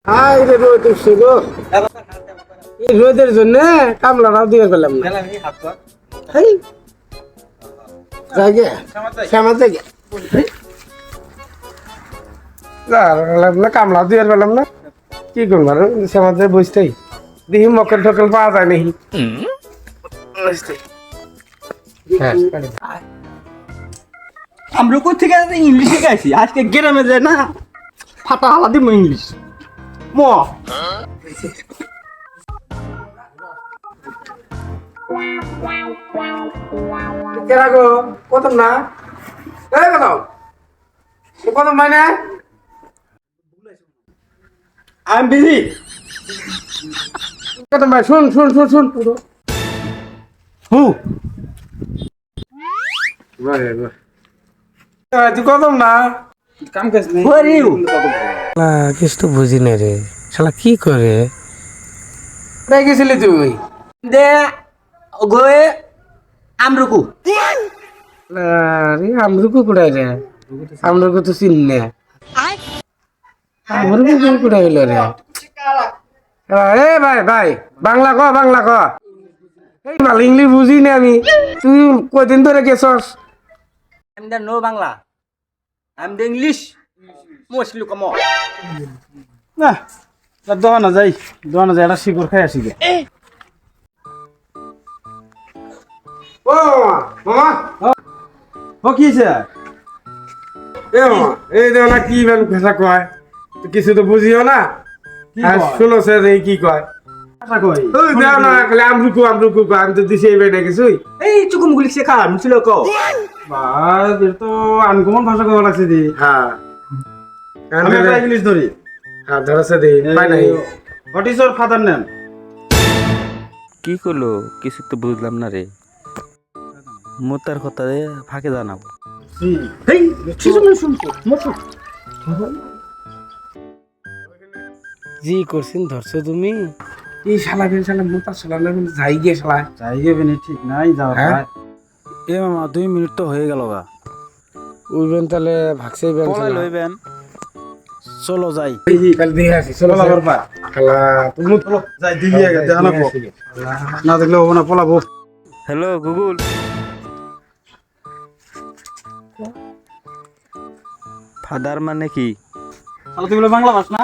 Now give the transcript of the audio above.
High রে রোদ উঠছে গো। এই রোদের জন্য কামলাটাও দিয়ে পেলাম না। হেই, যাই গে, শ্যামা যাই গে। কামলা দিয়ে পেলাম না, কি করবো আর শ্যামা দিয়ে বসতেই দেখি মক্কেল টকেল পাওয়া যায় নাকি। আমরা কোথেকে ইংলিশ শিখাইছি আজকে গ্রামে যায় না ফাটা হালা দিব ইংলিশ ম কেরা গো কত না কত মানে আই এম বিজি কত ভাই শুন শুন শুন শুন হু তুই কদম না কাম কাজ নেই Who are you? কিছু তো বুঝি না রে শালা কি করে কোথায় গেছিলি তুই দে গোয়ে আমরুকু আরে আমরুকু কোথায় রে আমরুকু তো চিনি না আমরুকু কোন কোথায় হইল রে এ ভাই ভাই বাংলা ক বাংলা ক এই ভালো ইংলিশ বুঝি না আমি তুই কদিন ধরে গেছস I am the no Bangla I am the English mostly কম না দোকানে যাই একটা শিকড় খাই আসি গে ও মামা ও কি হয়েছে এ মামা এই দেখো না কি বেন ভাষা কয় তো কিছু তো বুঝিও না কি আর কয়? শুনো সে এই কি কয় আশা কই ওই দেখো না খালি আমরুকু আমরুকু কয় আমি তো দিছি এই বেনে কিছুই এই চুকুমগুলি শেখা মুছিল ক বাস এর তো আনকমন ভাষা কওয়া লাগছে দি হ্যাঁ আমি একটা ইংলিশ ধরি হ্যাঁ ধরেছে দে পাই নাই what is your father name কি করলো কিছু তো বুঝলাম না রে মোতার কথা রে ফাঁকে জানাবো এই চিজুমে শুনছো মতো জি করছিন ধরছো তুমি এই শালা বেন শালা মোটা শালা না যাই গে শালা যাই গে বেনি ঠিক নাই যাও হ্যাঁ? এ মামা 2 মিনিট তো হয়ে গেল গা উইবেন তাহলে ভাগছে বেন পলাই লইবেন চলো যাই তাহলে দেখে আসি চলো চলো চলো বাবা শালা তুমি চলো যাই দিবি আগে দেখানো না দেখলে হবো না পলাবো হ্যালো গুগল ফাদার মানে কি তাহলে তুই বলে বাংলা ভাষ না